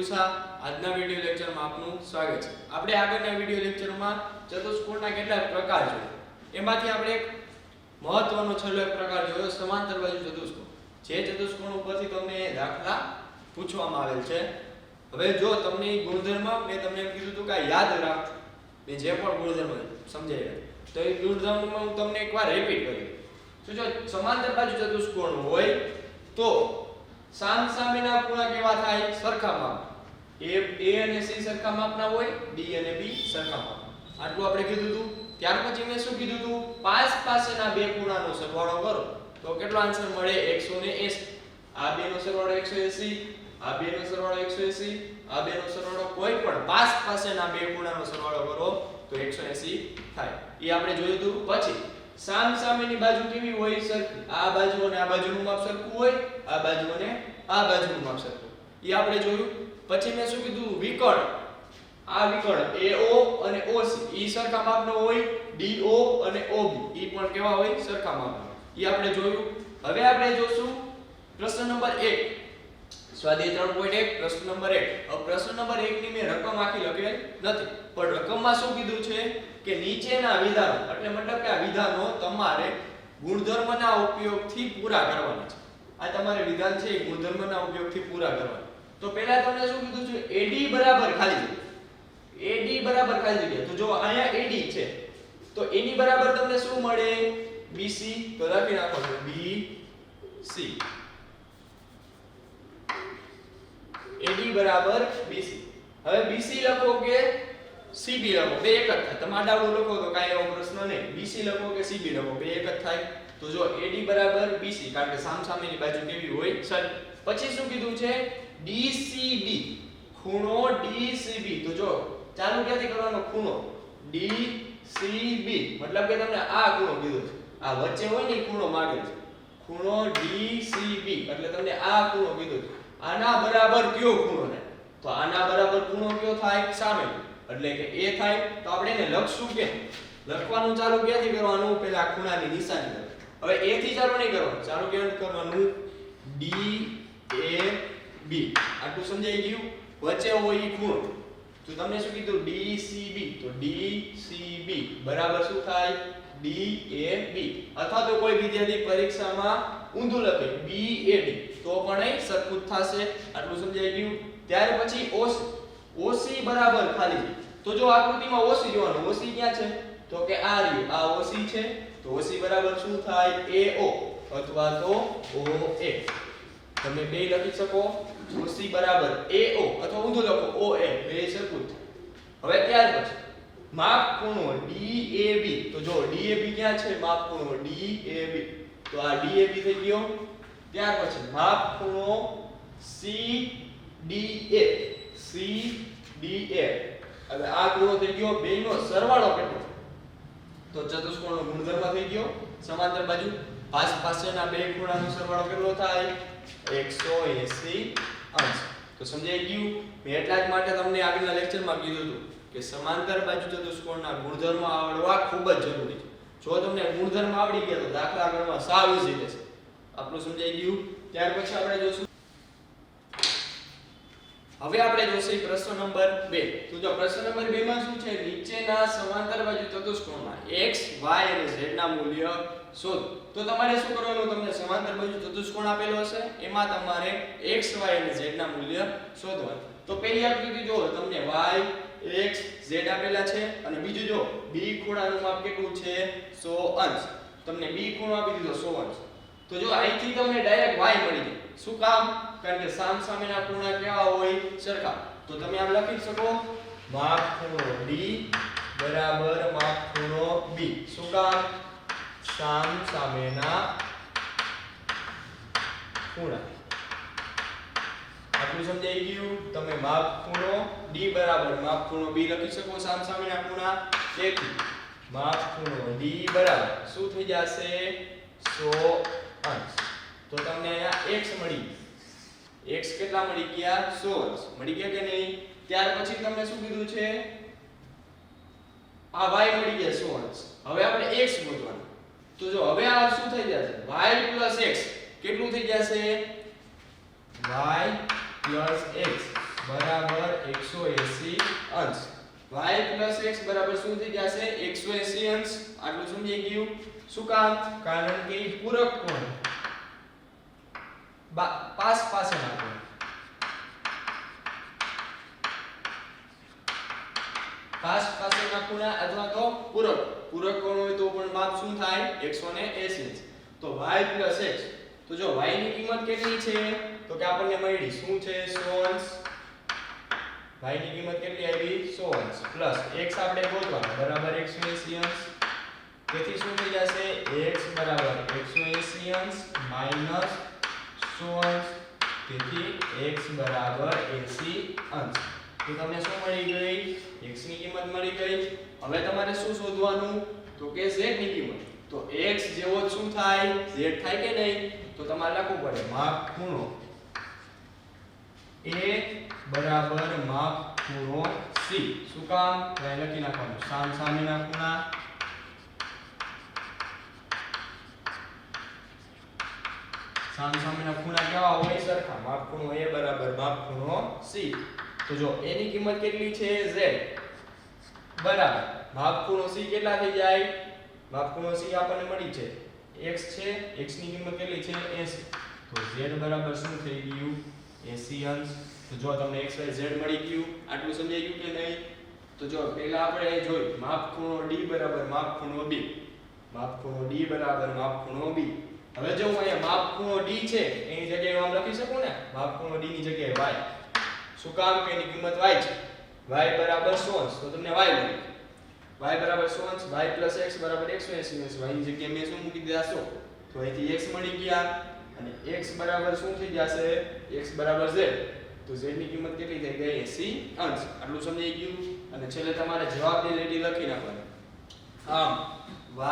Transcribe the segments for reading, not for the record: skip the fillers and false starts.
શાહ આજના વિડિયો લેક્ચરમાં આપનું સ્વાગત છે। આપણે આગળના વિડિયો લેક્ચરમાં ચતુષ્કોણના કેટલાક પ્રકાર જોયા। એમાંથી આપણે એક મહત્વનો છેલ્લો એક પ્રકાર જોયો સમાંતર બાજુ ચતુષ્કોણ। જે ચતુષ્કોણ ઉપરથી તમને દાખલા પૂછવામાં આવેલ છે। હવે જો તમને ગુણધર્મ મેં તમને એમ કીધું હતું કે યાદ રાખજો, મેં જે પણ ગુણધર્મ સમજાવ્યા તો એ ગુણધર્મ હું તમને એકવાર રિપીટ કરી દઉં। જો સમાંતર બાજુ ચતુષ્કોણ હોય તો સામસામેના ખૂણા કેવા થાય? સરખા માપ। A અને C સરખા માપના હોય, D અને B સરખા માપના। આટલું આપણે કીધું હતું। ત્યાર પછી મેં શું કીધું હતું? પાસ પાસેના બે ખૂણાનો સરવાળો કરો તો કેટલો આન્સર મળે? 180। આ બેનો સરવાળો 180, આ બેનો સરવાળો 180, આ બેનો સરવાળો કોઈ પણ પાસ પાસેના બે ખૂણાનો સરવાળો કરો તો 180 થાય। એ આપણે જોયું હતું। પછી સામસામેની બાજુ કેવી હોય? સરખી। આ બાજુ અને આ બાજુનું માપ સરખું હોય, આ બાજુ અને આ બાજુનું માપ સરખું, એ આપણે જોયું। પછી મેં શું કીધું? વિકર્ણ। આ વિકર્ણ AO અને OC ઈ સરખા માપનો હોય, DO અને OB ઈ પણ કેવા હોય? સરખા માપના, ઈ આપણે જોયું। હવે આપણે જોશું પ્રશ્ન નંબર 1, સ્વાધ્યાય 3.1 પ્રશ્ન નંબર 1। હવે પ્રશ્ન નંબર 1 ની મેં રકમ આખી લખેલ નથી, પણ રકમમાં શું કીધું છે કે નીચેના વિધાનો, એટલે મતલબ કે આ વિધાનો તમારે ગુણધર્મના ઉપયોગથી પૂરા કરવાના છે। આ તમારે વિધાન છે એ ગુણધર્મના ઉપયોગથી પૂરા કરવાના। તો પહેલા તમને શું કીધું છે? AD બરાબર ખાલી જગ્યા। AD બરાબર ખાલી જગ્યા। તો જો અહીંયા AD છે તો એની બરાબર તમને શું મળે? BC। તો લખી નાખો છો BC। AD બરાબર BC। હવે BC લખો કે CB લખો, બે એક જ થાય। તમે આડાવડું લખો તો કાંઈ એવો પ્રશ્ન નહીં। BC લખો કે CB લખો, બે એક જ થાય। તો જો AD બરાબર BC, કારણ કે સામસામેની બાજુ કેવી હોય? સરખી। પછી શું કીધું છે? DCB, ખૂણો DCB। તો જો ચાલુ ક્યાંથી કરવાનો? ખૂણો DCB, મતલબ કે તમને આ ખૂણો કીધો છે, આ વચ્ચે હોય ને ખૂણો માંગે છે, ખૂણો DCB એટલે તમને આ ખૂણો કીધો છે। આના બરાબર કયો ખૂણો થાય? તો આના બરાબર ખૂણો કયો થાય? સામે, એટલે કે A થાય। તો આપણે એને લખશું કે લખવાનું ચાલુ ક્યાંથી કરવાનું? પહેલા ખૂણાની નિશાની લો। હવે A થી ચાલુ નહીં કરવાનું, ચાલુ ક્યાંથી કરવાનું? DAB। આટલું સમજાઈ ગયું? વચ્ચે હોય ઈ ખૂણો, તો તમને શું કીધું? DCB। તો DCB બરાબર શું થાય? DAB। અથવા તો કોઈ વિદ્યાર્થી પરીક્ષામાં ઊંધું લખે BAD તો પણ એ સરખું જ થશે। આટલું સમજાઈ ગયું? ત્યાર પછી OC બરાબર ખાલી છે। તો જો આકૃતિમાં OC જોવાનું, OC ક્યાં છે? તો કે આ રહ્યું, આ OC છે। તો OC બરાબર શું થાય? AO અથવા તો OA। તમે બે લખી શકો, OC બરાબર AO અથવા ઊંધું લખો OA, બે સરખું જ થાય। હવે ત્યાર પછી માપ ખૂણો DAB। તો જો DAB ક્યાં છે? માપ ખૂણો DAB, તો આ DAB થઈ ગયો। ત્યાર પછી માપ ખૂણો CDA, CDA। હવે આ ખૂણો થઈ ગયો। બેયનો સરવાળો કેટલો? તો ચતુષ્કોણનો ગુણધર્મ થઈ ગયો સમાંતર બાજુ। પાસ પાસેના બે ખૂણાનો સરવાળો કેટલો થાય? 180°। તો સમજાઈ ગયું? મેં એટલા જ માટે તમને આગળના લેક્ચરમાં કીધું હતું કે સમાંતર બાજુ ચતુષ્કોણના ગુણધર્મ આવડવા ખૂબ જ જરૂરી છે। જો તમને ગુણધર્મ આવડી ગયા તો દાખલા ગણવા સાવ ઈઝી રહેશે। આપણું સમજાઈ ગયું? ત્યાર પછી આપણે જોશું, હવે આપણે જોશું પ્રશ્ન નંબર 2। તો જો પ્રશ્ન નંબર 2 માં શું છે? નીચેના સમાંતર બાજુ ચતુષ્કોણમાં x, y અને z ના મૂલ્ય શોધો। તો તમારે શું કરવાનું? તમને સમાંતર બાજુ ચતુષ્કોણ આપેલો હશે, એમાં તમારે x, y અને z ના મૂલ્ય શોધવાના। તો પહેલી આકૃતિ જો તમને y, x, z આપેલા છે, અને બીજું જો b ખૂણાનું માપ કેટલું છે? 100°। તમને b ખૂણો આપી દીધો 100°। તો જો અહીંથી તમને ડાયરેક્ટ y મળી જાય। શું કામ? કારણ કે સામસામેના ખૂણા કેવા હોય? સરખા। તો તમે આમ લખી શકો માપ ખૂણો D બરાબર માપ ખૂણો B। શું કામ? સામસામેના ખૂણા। આટલું સમજાઈ ગયું? તમે માપ ખૂણો D બરાબર માપ ખૂણો B લખી શકો સામસામેના ખૂણા। તેથી માપ ખૂણો D બરાબર શું થઈ જશે? 100°। તો તમને અહીંયા x મળી, x કેટલા મળી ગયા? 100° મળી ગયા કે નહીં? ત્યાર પછી તમને શું કીધું છે? આ y મળી ગયા 100°। હવે આપણે x શોધવાનું। તો જો હવે આ શું થઈ જશે? y + x કેટલું થઈ જશે? y + x બરાબર 180 અંશ. y + x બરાબર શું થઈ જશે 180 અંશ. આટલું સમજી ગયું. શું કામ? કારણ કે પૂરક કોણ પાસેના કોણ. પાસેના ખૂણા અથવા તો પૂરક કોણ હોય તો પણ માપ શું થાય 180 અંશ. તો y + x. તો જો y ની કિંમત કેટલી છે તો કે આપણને મળી શું છે 100 અંશ. y ની કિંમત કેટલી આવી 100 અંશ પ્લસ x આપણે ગોતવાનો બરાબર 180 અંશ. તેથી શું થઈ જશે x બરાબર 180 અંશ માઈનસ 100 અંશ. તેથી x બરાબર 80 અંશ. તો તમને શું મળી ગઈ x ની કિંમત મળી ગઈ. હવે તમારે શું શોધવાનું તો કે z ની કિંમત. તો x જેવો શું થાય z થાય કે નહીં તો તમારે લખવું પડે માપ ખૂણો a બરાબર માપ ખૂણો c. શું કામ તો અહીં લખી નાખવાનું સામેના ખૂણા સામેના ખૂણા કેવા હોય સરખા. માપ ખૂણો a બરાબર માપ ખૂણો c. તો જો a ની કિંમત કેટલી છે z બરાબર માપ ખૂણો c કેટલા થઈ જાય માપ ખૂણો c આપણને મળી છે x છે. x ની કિંમત કેટલી છે 80. તો z બરાબર શું થઈ ગયું 80 અંશ. તો જો તમને x y z મળી ગયું. આટલું સમજાઈ ગયું કે નહીં? તો જો પહેલા આપણે જોઈ માપ ખૂણો d બરાબર માપ ખૂણો b. માપ ખૂણો d બરાબર માપ ખૂણો b. હવે જો હું અહીંયા માપ ખૂણો d છે એની જગ્યાએ હું આમ લખી શકું ને માપ ખૂણો d ની જગ્યાએ y. શું કામ કે એની કિંમત y છે. y બરાબર 100 અંશ. તો તમને y મળી. y બરાબર 100 અંશ. y + x બરાબર 180 અંશ. y ની જગ્યાએ મેં શું મૂકી દીધા 100. તો અહીંથી x મળી ગયા અને x બરાબર શું થઈ જશે x બરાબર z. તો z ની કિંમત કેટલી થઈ ગઈ 80 અંશ. આટલું સમજાઈ ગયું. અને છેલ્લે તમારે જવાબની લીટી લખી નાખવાની. આમ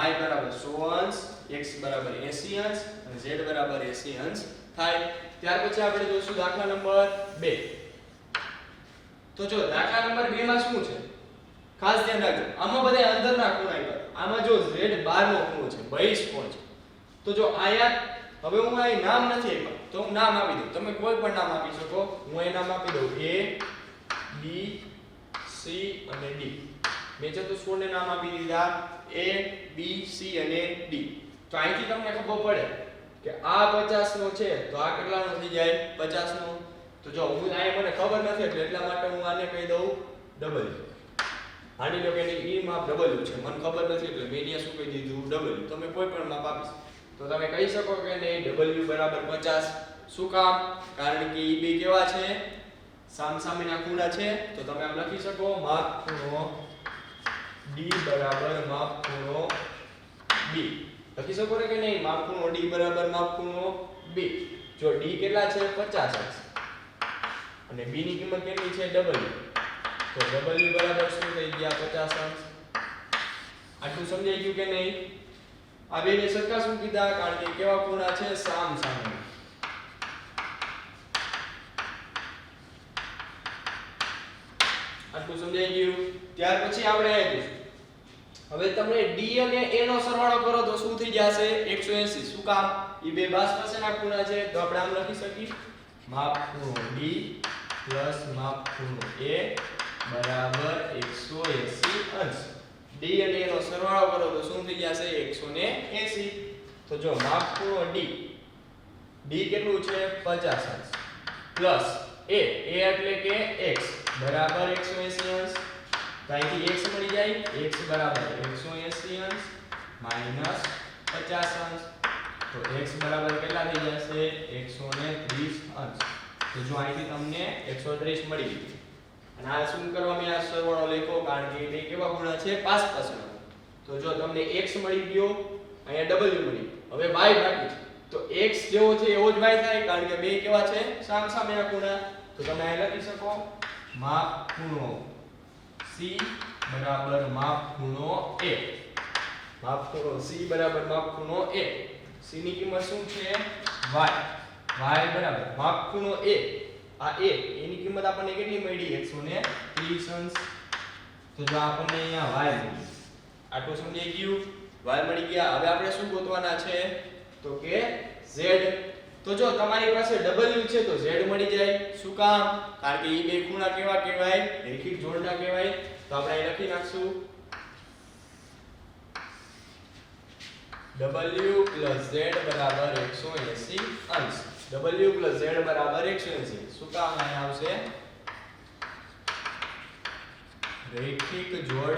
y બરાબર 100 અંશ, x બરાબર 80 અંશ અને z બરાબર 80 અંશ થાય. ત્યાર પછી આપણે જોઈશું દાખલા નંબર 2. તો જો દાખલા નંબર 2 માં શું છે ખાસ ધ્યાન રાખજો. આમાં બધા અંદરના ખૂણા આવ્યા. આમાં જો z બહારનો ખૂણો છે બહિષ કોણ છે. તો જો આયા હવે હું અહીં નામ નથી આપ્યા તો હું નામ આપી દઉં. તમે કોઈ પણ નામ આપી શકો. હું અહીં નામ આપી દઉં a b c અને d. મેં ચતુષ્કોણને નામ આપી દીધા a b c અને d. તો અહીંથી તમને ખબર પડે કે આ 50 નો છે તો આ કેટલાનો થઈ જાય 50 નો. તો જો હું અહીં મને ખબર નથી એટલા માટે હું આને કહી દઉં w. માની લો કે એની e માપ w છે મને ખબર નથી એટલે મેં અહીંયા શું કહી દીધું w. તમે કોઈ પણ માપ આપી તો તમે કહી શકો કે નહીં w બરાબર 50. શું કામ? કારણ કે e બે કેવા છે સામેના ખૂણા છે. તો તમે આમ લખી શકો માપ ખૂણો d બરાબર માપ ખૂણો b. લખી શકો કે નહીં માપ ખૂણો d બરાબર માપ ખૂણો b. જો d કેટલા છે 50 અંશ અને b ની કિંમત કેટલી છે w. તો w બરાબર શું થઈ ગયા 50 અંશ. આટલું સમજાઈ ગયું કે નહીં? આ બેને સરખા શું કીધા કારણ કે કેવા ખૂણા છે સામે. આટલું સમજાઈ ગયું. ત્યાર પછી આપણે હવે તમને d અને a નો સરવાળો કરો તો શું થઈ જશે 180. શું કામ? ઈ બે બાસ પાસેના ખૂણા છે તો આપણે આમ લખી શકીએ માપ ખૂણો d પ્લસ માપ ખૂણો a બરાબર 180 અંશ. d અને a નો સરવાળો કરો તો શું થઈ જશે 180. તો જો માપ ખૂણો d કેટલું છે 50 અંશ પ્લસ a એટલે કે x બરાબર 180 અંશ. તો અહીંથી x મળી જાય x બરાબર 180 અંશ માઈનસ 50 અંશ. તો x બરાબર કેટલા થઈ જશે 130 અંશ. તો જો અહીંથી તમને 130 મળી ગયું. અને આ શું કરવા મેં આ સરવાળો લખ્યો કારણ કે બે કેવા ખૂણા છે પાસના. તો જો તમને x મળી ગયો અહીંયા w મળી. હવે y બાકી છે તો x જેવો છે એવો જ y થાય કારણ કે બે કેવા છે સામેના ખૂણા. તો તમે અહીં લખી શકો માપ ખૂણો c બરાબર માપ ખૂણો a. માપ ખૂણો c બરાબર માપ ખૂણો a. c ની કિંમત શું છે y. y બરાબર માપ ખૂણો a. આ a એની કિંમત આપણને કેટલી મળી 130 અંશ. તો જો આપણને અહીંયા y મળી. આટલું સમજાઈ ગયું. y મળી ગયા. હવે આપણે શું ગોતવાના છે તો કે z તો જો તમારી પાસે w છે તો z મળી જાય. શું કામ? કારણ કે એ બે ખૂણા કેવા કહેવાય? રેખિક જોડના કહેવાય. તો આપણે અહીં લખી નાખશું w + z બરાબર 180 અંશ. w + z બરાબર 180. શું કામ અહીં આવશે? રેખિક જોડ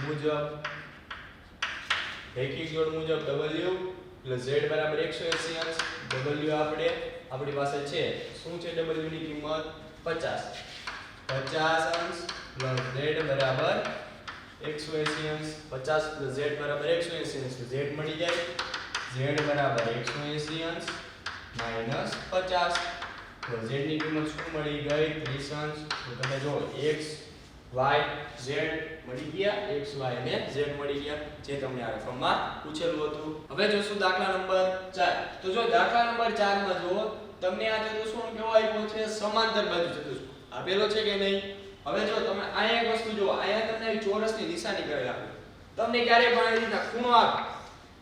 મુજબ w + z બરાબર 180 અંશ. w આપણી પાસે છે શું છે? w ની કિંમત 50. 50 અંશ + z બરાબર 180 અંશ. 50 + z બરાબર 180 અંશ. તો z મળી જાય. z બરાબર 180 અંશ માઈનસ 50. તો z ની કિંમત શું મળી ગઈ? 30 અંશ. તો તમે જો x y z મળી ગયા. x y અને z મળી ગયા જે તમને આ રકમમાં પૂછેલું હતું. હવે જોશું દાખલા નંબર 4. તો જો દાખલા નંબર 4 માં જુઓ તમને આ ચતુષ્કોણ કેવો આપ્યો છે? સમાંતર બાજુ ચતુષ્કોણ આપેલો છે કે નહીં? હવે જો તમે અહીંયા એક વસ્તુ જુઓ, અહીંયા તમને આવી ચોરસની નિશાની કરી આપે. તમને ક્યારે પણ આવી રીતના ખૂણો આપે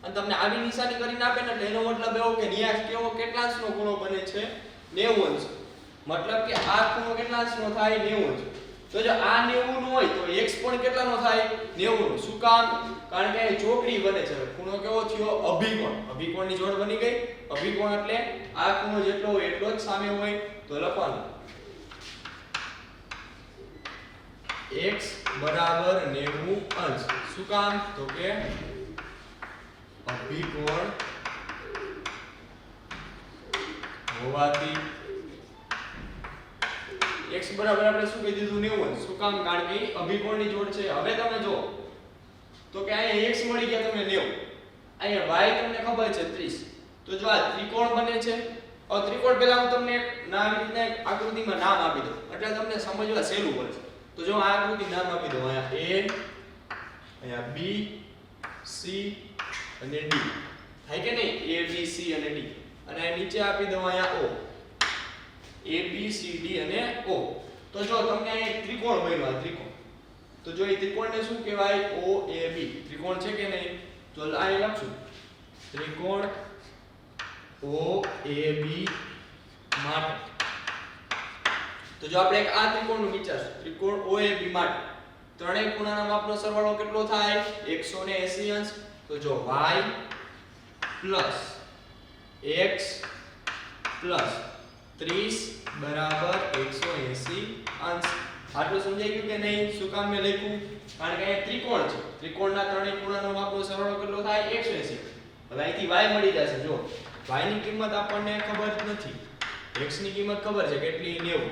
અને તમને આવી નિશાની કરીને આપે ને એટલે એનો મતલબ એવો કે ન્યાસ કેવો કેટલા અંશનો ખૂણો બને છે? 90 અંશ. મતલબ કે આ ખૂણો કેટલા અંશનો થાય? 90 અંશ. તો જો આ 90 નો હોય તો x પણ કેટલાનો થાય? 90 નો. શું કામ? કારણ કે અહીં ચોકડી બને છે. ખૂણો કેવો થયો? અભિકોણ. અભિકોણની જોડ બની ગઈ. અભિકોણ એટલે આ ખૂણો જેટલો હોય એટલો જ સામે હોય. તો લખવાનું x બરાબર 90 અંશ. શું કામ? તો કે અભિકોણ હોવાથી x બરાબર આપણે શું કહી દીધું? 90 અંશ. શું કામ? કારણ કે અભિકોણની જોડ છે. હવે તમે જો તો કે અહીંયા x મળી ગયા તમને 90. અહીંયા y તમને ખબર છે 30. તો જો આ ત્રિકોણ બને છે. હવે ત્રિકોણ પહેલા હું તમને આવી રીતના આકૃતિમાં નામ આપી દઉં એટલે તમને સમજવા સહેલું પડશે. તો જો આ આકૃતિ નામ આપી દઉં. અહીંયા a, અહીંયા b, c અને d. થાય કે નહીં? a b c અને d. અને આ નીચે આપી દઉં અહીંયા o. a b c d અને o. તો જો તમને અહીં એક ત્રિકોણ બન્યો. આ ત્રિકોણ. તો જો એ ત્રિકોણને શું કહેવાય? o a b. ત્રિકોણ છે કે નહીં? તો અહીં લખશું ત્રિકોણ o a b માટે. તો જો આપણે એક આ ત્રિકોણનું વિચારશું. ત્રિકોણ o a b માટે ત્રણેય ખૂણાના માપનો સરવાળો કેટલો થાય? 180 અંશ. તો જો y plus x plus 30 બરાબર 180 અંશ. આટલું સમજાઈ ગયું કે નહીં? શું કામ મેં લખ્યું? કારણ કે અહીંયા ત્રિકોણ છે. ત્રિકોણના ત્રણેય ખૂણાનો માપનો સરવાળો કેટલો થાય? 180. હવે અહીંથી y મળી જશે. જો y ની કિંમત આપણને ખબર નથી. x ની કિંમત ખબર છે કેટલી? 90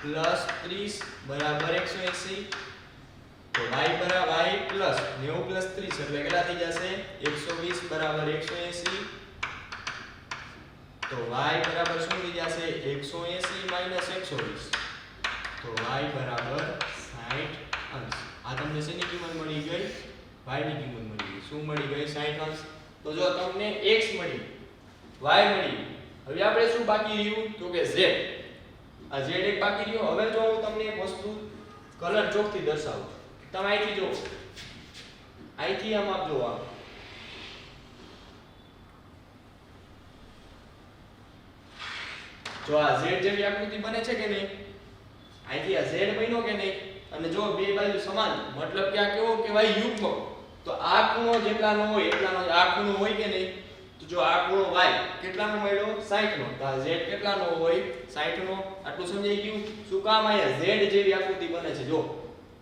plus 30 બરાબર 180. તો y બરાબર y plus 90 plus 30 એટલે કેટલા થઈ જશે? 120 બરાબર 180. તો y બરાબર શું થઈ જશે? 180 minus 120. તો y બરાબર 60 અંશ. આ તમને શેની કિંમત મળી ગઈ? y ની કિંમત મળી ગઈ. શું મળી ગઈ? 60 અંશ. તો જો તમને x મળી, y મળી. હવે આપણે શું બાકી રહ્યું? તો કે z. આ z એક બાકી રહ્યો. હવે જો હું તમને એક વસ્તુ કલર ચોકથી દર્શાવું. તમે અહીંથી જો. અહીંથી આમ આપ જો. જો આ z જેવી આકૃતિ બને છે કે નહીં? અહીંથી આ z બન્યો કે નહીં? અને જો બે બાજુ સમાન મતલબ કે આ કેવો કહેવાય? યુગ્મ. તો આ ખૂણો જેટલાનો હોય એટલાનો આ ખૂણો હોય કે નહીં? તો જો આ ખૂણો y કેટલાનો મળ્યો? 60 નો. તો આ z કેટલાનો હોય? 60 નો. આટલું સમજાઈ ગયું? શું કામ? અહીંયા z જેવી આકૃતિ બને છે. જો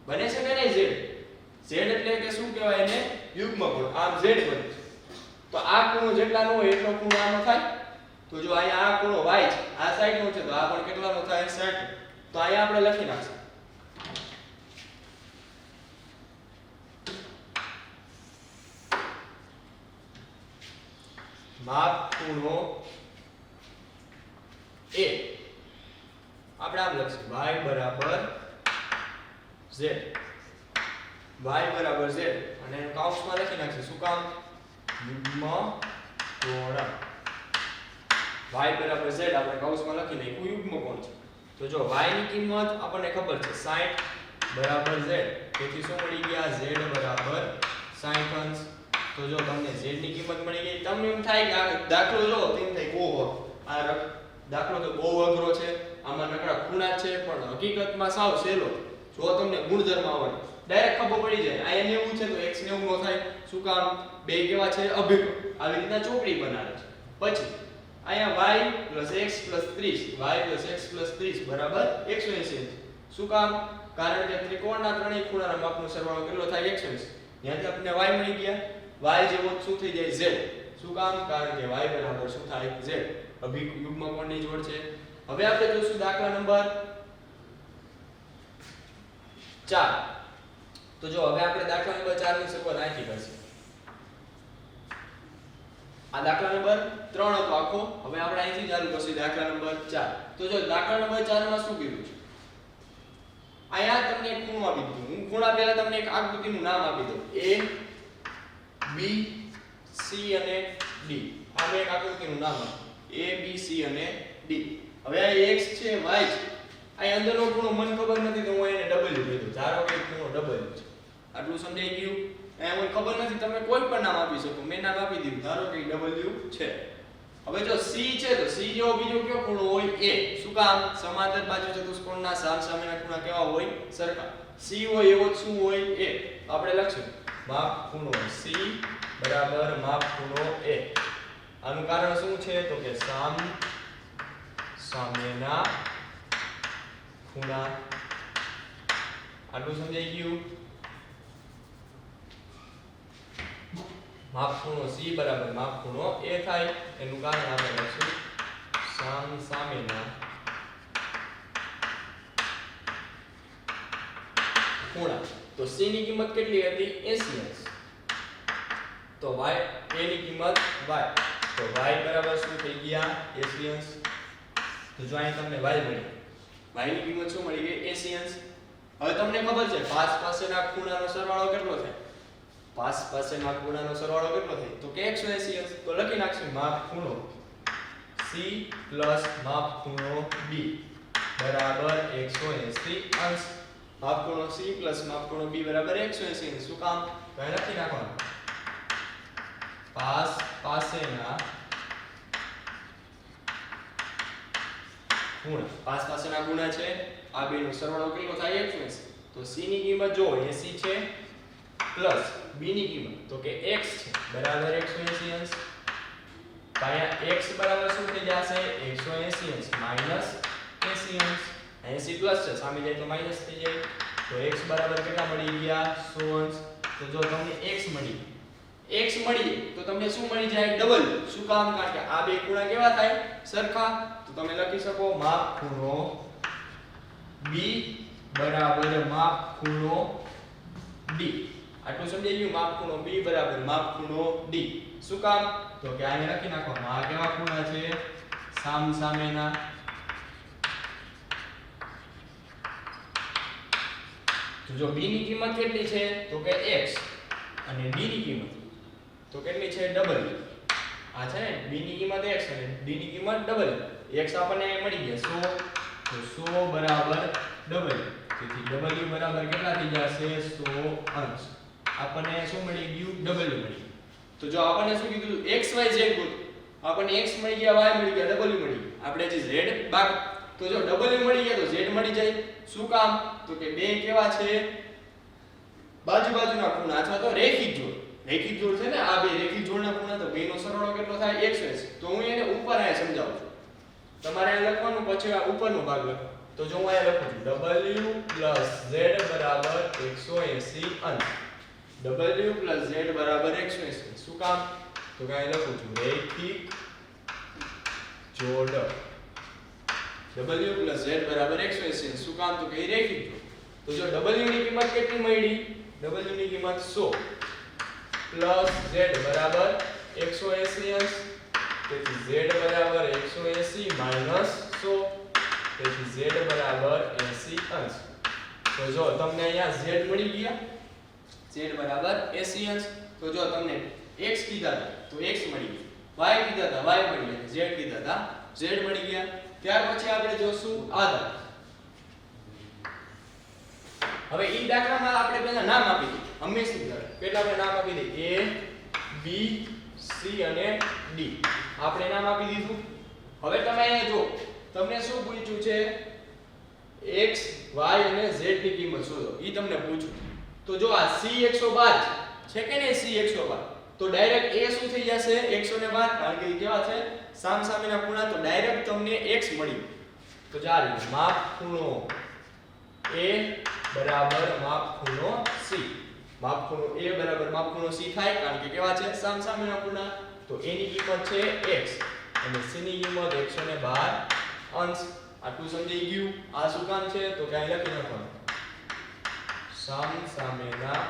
બને છે કે નહીં? z એટલે કે શું કહેવાય એને? યુગ્મ ખૂણો. આમ z બને. તો આ ખૂણો જેટલાનો હોય એટલો ખૂણો આનો થાય. તો જો અહીંયા આ ખૂણો y છે, આ 60 નો છે, તો આ પણ કેટલાનો થાય? 60. તો અહીંયા આપણે લખી નાખશું માપ ખૂણો a. આપણે આમ લખશું y બરાબર z. y બરાબર z અને કૌંસમાં લખી નાખશું. શું કામ? યુગ્મ કોણ. y બરાબર z આપણે કૌંસમાં લખી નાખ્યું. યુગ્મ કોણ છે. તો જો y ની કિંમત આપણને ખબર છે 60 બરાબર z. તેથી શું મળી ગયા? z બરાબર 60 અંશ. તો જો તમને z ની કિંમત મળી ગઈ. તમને એમ થાય કે આ દાખલો જો તેમ થાય ઓહો આ દાખલો તો બહુ અઘરો છે, આમાં નકરા ખૂણા છે, પણ હકીકતમાં સાવ સહેલો. જો તમને ગુણધર્મ આવડે ડાયરેક્ટ ખબર પડી જાય. અહીંયા 90 છે તો x 90 નો થાય. શું કામ? બે કેવા છે? અભિન્ન. આવી રીતના ચોકડી બનાવે છે. પછી અહીંયા y x 30 y x 30 બરાબર 180. શું કામ? કારણ કે ત્રિકોણના ત્રણેય ખૂણાના માપનો સરવાળો કેટલો થાય? 180. ત્યાંથી આપણને y મળી ગયા. y જેવો શું થઈ જાય? z. શું કામ? કારણ કે y બરાબર શું થાય? z. અભિયુગ્મ કોણની જોડ છે. હવે આપણે જોશું દાખલા નંબર 4. તો જો હવે આપણે દાખલા નંબર 4 ની શરૂઆત અહીંથી કરશું. આ દાખલા નંબર 3 હતો આખો. હવે આપણે અહીંથી ચાલુ કરશું દાખલા નંબર 4. તો જો દાખલા નંબર 4 માં શું કીધું છે? અહીંયા તમને એક ખૂણો આપી દીધું. હું ખૂણા પહેલા તમને એક આકૃતિનું નામ આપી દઉં. A B C અને D. આ મેં એક આકૃતિનું નામ આપ્યું. A B C અને D. હવે આ x છે, y છે. અહીં અંદરનો ખૂણો મને ખબર નથી તો હું એને w કીધું. ધારો કે ખૂણો w છે. આટલું સમજાઈ ગયું? અહીંયા મને ખબર નથી, તમે કોઈ પણ નામ આપી શકો. મેં નામ આપી દીધું. ધારો કે w છે. હવે જો c છે તો c જેવો બીજો કયો ખૂણો હોય? a. શું કામ? સમાંતર બાજુ ચતુષ્કોણના સામસામેના ખૂણા કેવા હોય? સરખા. c હોય એવો શું હોય? a. આપણે લખશું માપ ખૂણો c બરાબર માપ ખૂણો a. આનું કારણ શું છે? તો કે સામેના ખૂણા. આટલું સમજાઈ ગયું? માપ ખૂણો c બરાબર માપ ખૂણો a થાય. એનું કારણ આપણે લખશું સામેના ખૂણા. તો c ની કિંમત કેટલી હતી? 80 તો y a ની કિંમત y. તો y બરાબર શું થઈ ગયા? 80. તો જો અહીં તમને y મળી. y ની કિંમત શું મળી ગઈ? 80. હવે તમને ખબર છે પાસ પાસેના ખૂણાનો સરવાળો કેટલો થાય? પાસ પાસેના ખૂણાનો સરવાળો કેટલો થાય? તો કે 180. તો લખી નાખશું માપ ખૂણો c પ્લસ માપ ખૂણો b બરાબર 180 માપ ખૂણો c પ્લસ માપ ખૂણો b બરાબર 180. શું કામ? તો અહીં લખી નાખવાનું પાસ પાસેના ખૂણા. પાસ પાસેના ખૂણા છે. આ બેનો સરવાળો કેટલો થાય? 180. તો c ની કિંમત જો 80 છે પ્લસ b ની કિંમત તો કે x છે બરાબર 180. તો અહીંયા x બરાબર શું થઈ જશે? 180 માઈનસ 80. 80 પ્લસ છે, સામે જાય તો માઈનસ થઈ જાય. તો x બરાબર કેટલા મળી ગયા? 100. તો જો તમને x મળી તો તમને શું મળી જાય? ડબલ. શું કામ? કારણ કે આ બે ખૂણા કેવા થાય? સરખા. તો તમે લખી શકો માપ ખૂણો b બરાબર માપ ખૂણો d. આટલું સમજાઈ ગયું? માપ ખૂણો b બરાબર માપ ખૂણો d. શું કામ? તો કે આને લખી નાખવામાં આ કેવા ખૂણા છે? સામેના. તો જો b ની કિંમત કેટલી છે? તો કે x અને d ની કિંમત તો કેટલી છે? ડબલ. આ છે ને b ની કિંમત x અને d ની કિંમત ડબલ. x આપણને મળી ગયા 100. તો 100 બરાબર ડબલ. તેથી w બરાબર કેટલા થઈ જશે? 100 આપણને શું મળી ગયું? ડબલ મળી. તો જો આપણને શું કીધું? x y z ગોત. આપણને x મળી ગયા, y મળી ગયા, w મળી ગયા. આપણે જે z બાદ તો જો w મળી ગયા તો z મળી જાય. શું કામ? તો કે બે કેવા છે? બાજુના ખૂણા અથવા તો રેખિક જોડ. રેખિક જોડ છે ને આ બે રેખિક જોડના ખૂણા. તો બેનો સરવાળો કેટલો થાય? 180. તો હું એને ઉપર આયા સમજાવું છું. તમારે આ લખવાનું, પછી આ ઉપરનો ભાગ લખો. તો જો હું આયા લખું છું w z બરાબર 180 અંશ. w z બરાબર 180. શું કામ? તો કે અહીં લખું છું રેખિક જોડ. w z બરાબર 180. શું કામ? તો કે રેખિક જોડ. તો જો w ની કિંમત કેટલી મળી? w ની કિંમત 100 પ્લસ z બરાબર 180 અંશ. તેથી z બરાબર 180 માઈનસ 100. તેથી z બરાબર 80 અંશ. તો જો તમને અહીંયા z મળી ગયા, z બરાબર 80 અંશ. તો જો તમને x કીધા હતા તો x મળી ગયા, y કીધા હતા y મળી ગયા, z કીધા હતા z મળી ગયા. ત્યાર પછી આપણે જોશું આધાર. હવે ઈ દાખલામાં આપણે પહેલા નામ આપી દઈએ. હંમેશની તરફ પહેલા આપણે નામ આપી દઈએ a b c અને d. આપણે નામ આપી દીધું. હવે તમે અહીંયા જો તમને શું પૂછ્યું છે x y અને z ની કિંમત શોધો ઈ તમને પૂછ્યું તો જો આ c 112 છે કે નહીં c 112 તો ડાયરેક્ટ a શું થઈ જશે 112 કારણ કે ઈ કેવા છે સામસામેના ખૂણા તો ડાયરેક્ટ તમને x મળી તો ચાલો માપ ખૂણો a બરાબર માપ ખૂણો c માપ ખૂણો a બરાબર માપ ખૂણો c થાય કારણ કે કેવા છે સામસામેના ખૂણા તો a ની કિંમત છે x અને c ની કિંમત 112 અંશ આટલું સમજાઈ ગયું આ શું કામ છે તો કાઈ લખી નાખવાનું સામસામેના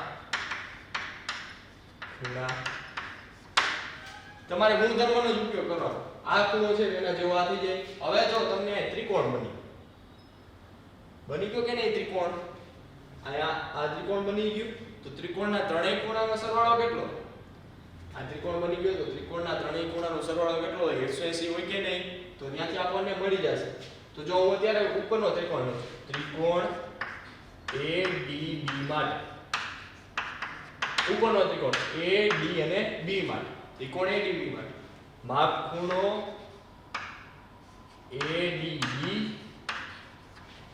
ખૂણા તમારે ગુણધર્મનો જ ઉપયોગ કરવાનો આ ખૂણો છે એના જેવો આ થઈ જાય હવે જો તમને ત્રિકોણ બની ગયો કે નહીં ત્રિકોણ આ ત્રિકોણ બની ગયું તો ત્રિકોણના ત્રણેય ખૂણાનો સરવાળો કેટલો આ ત્રિકોણ બની ગયો તો ત્રિકોણના ત્રણેય ખૂણાનો સરવાળો કેટલો હોય 180 હોય કે નહીં તો ત્યાંથી આપણને મળી જશે તો જો હું અત્યારે ઉપરનો ત્રિકોણ લઉં ત્રિકોણ ADB માટે ઉપરનો ત્રિકોણ AD અને B માટે ત્રિકોણ ADB માટે માપ ખૂણો ADB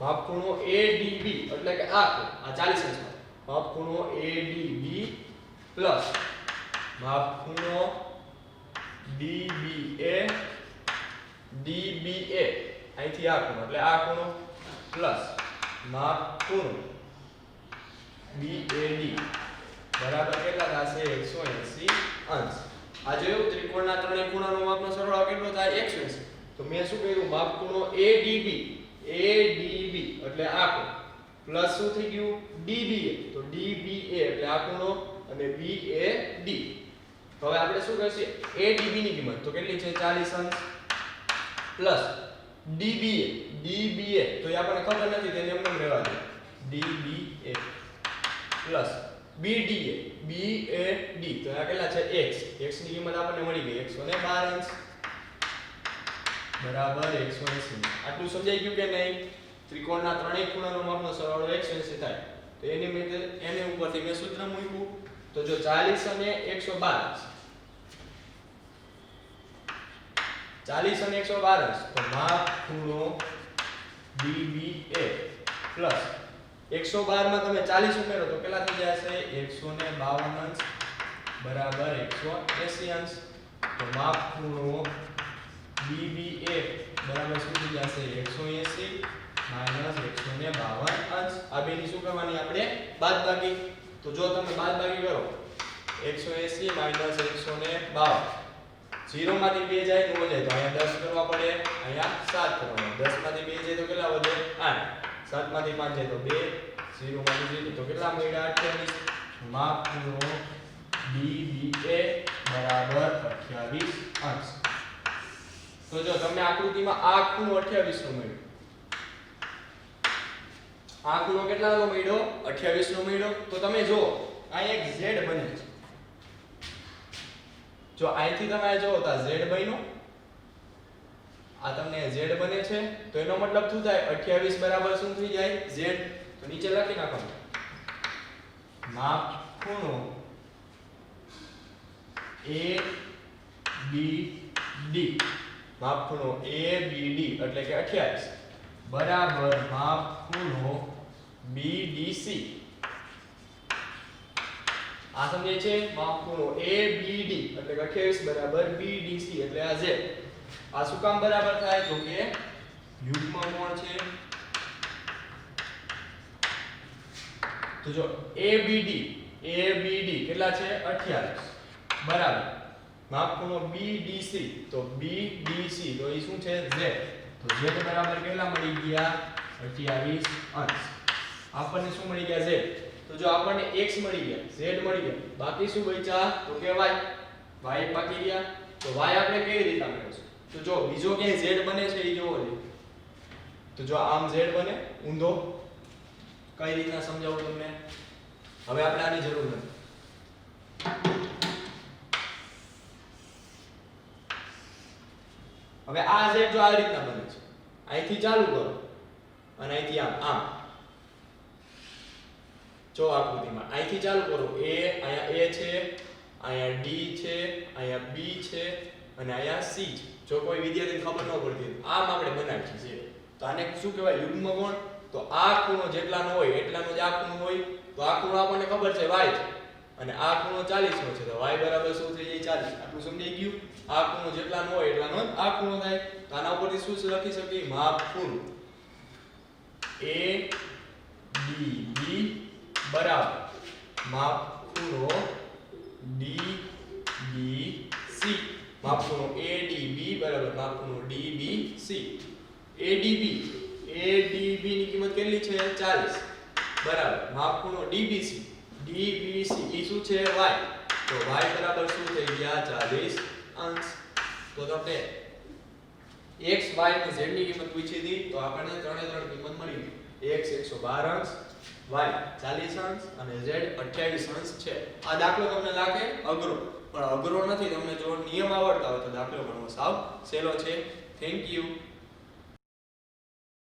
માપ ખૂણો ADB એટલે કે આ 40 અંશ માપ ખૂણો ADB પ્લસ માપ ખૂણો DBA અહીંથી આ ખૂણો એટલે આ ખૂણો પ્લસ માપ ખૂણો BAD બરાબર કેટલા થશે 180 અંશ આ જોયું ત્રિકોણના ત્રણેય ખૂણાનો માપનો સરવાળો કેટલો થાય 180 તો મેં શું કર્યું માપ ખૂણો ADB એટલે આ ખૂણો પ્લસ શું થઈ ગયું DBA તો DBA એટલે આ ખૂણો અને BAD તો હવે આપણે શું કરશે ADB ની કિંમત તો કેટલી છે 40 અંશ પ્લસ DBA તો એ આપણને ખબર નથી તેને એમ જ રહેવા દે DBA પ્લસ BAD તો આ કેટલા છે x ની કિંમત આપણને મળી ગઈ 112 અંશ બરાબર 180 આટલું સમજાઈ ગયું કે નહીં ત્રિકોણના ત્રણેય ખૂણાનો માપનો સરવાળો 180 થાય તો એને ઉપરથી મેં સૂત્ર મૂક્યું તો જો 40 અને 112 40 અને 112 તો માપ ખૂણો DBA પ્લસ 112 માં તમે 40 ઉમેરો તો કેટલા થઈ જશે 152 અંશ બરાબર 180 અંશ તો માપ ખૂણો DBA બરાબર શું થઈ જશે 180 152 અંશ આ બેની શું કરવાની આપણે બાદબાકી તો જો તમે બાદબાકી કરો 180 152 0 માંથી 2 જાય તો વધે તો અહીંયા 10 કરવા પડે અહીંયા 7 કરવાના 10 માંથી 2 જાય તો કેટલા વધે 8 7 માંથી 5 જાય તો 2 0 માંથી 0 તો કેટલા મળ્યા 28 માપ ખૂણો DBA બરાબર 28 અંશ તો જો તમને આકૃતિમાં આ ખૂણો 28 નો મળ્યો આ ખૂણો કેટલાનો મળ્યો 28 નો મળ્યો તો તમે જો આ એક z બને છે જો અહીંથી તમે જો તો z બન્યો આ તમને z બને છે તો એનો મતલબ શું થાય 28 બરાબર શું થઈ જાય z તો નીચે લખી નાખો માપ ખૂણો ABD માપ ખૂણો ABD એટલે કે 28 બરાબર માપ ખૂણો BDC આ સમજે છે માપ ખૂણો ABD એટલે કે 28 બરાબર BDC એટલે આ z આ શું કામ બરાબર થાય તો કે યુગ્મ કોણ છે તો જો ABD કેટલા છે 28 બરાબર માપ ખૂણો BDC તો BDC તો એ શું છે z તો z બરાબર કેટલા મળી ગયા 28 અંશ આપણને શું મળી ગયા z તો જો આપણને x મળી ગયા z મળી ગયા બાકી શું બચ્યા તો કે y બાકી ગયા તો y આપણે કેવી રીતે મેળવશું તો જો બીજો ક્યાંય z બને છે એ જોવો લે તો જો આમ z બને ઊંધો કઈ રીતના સમજાવું તમને હવે આપણે આની જરૂર નથી હવે આ z જો આ રીતના બને છે અહીંથી ચાલુ કરો અને અહીંથી આમ જો આકૃતિમાં અહીંથી ચાલુ કરો a અહીંયા a છે અહીંયા d છે અહીંયા b છે અને અહીંયા c છે. જો કોઈ વિદ્યાર્થીને ખબર ન પડતી હોય આમ આપણે બનાવીએ છીએ. તો આને શું કહેવાય? યુગ્મ કોણ. તો આ ખૂણો જેટલાનો હોય એટલાનો જ આ ખૂણો હોય. તો આ ખૂણો આપણને ખબર છે y છે અને આ ખૂણો 40 નો છે. તો y બરાબર શું થઈ જાય? 40. આટલું સમજાઈ ગયું? આ ખૂણો જેટલાનો હોય એટલાનો જ આ ખૂણો થાય. તો આના ઉપરથી શું લખી શકીએ? માપ ખૂણો ADB બરાબર માપ ખૂણો DBC. માપ ખૂણો ADB બરાબર માપ ખૂણો DBC. ADB ની કિંમત કેટલી છે? 40 બરાબર માપ ખૂણો DBC એ શું છે? y. તો y બરાબર શું થઈ ગયા? 40 અંશ. તો તમને x y અને z ની કિંમત પૂછી હતી તો આપણને ત્રણે ત્રણ કિંમત મળી. x 112 અંશ, y 40 અંશ અને z 28 અંશ છે. આ દાખલો તમને લાગે અઘરો, પણ અઘરો નથી. તમને જો નિયમ આવડતા હોય તો દાખલો ગણવો સાવ સહેલો છે. Thank you.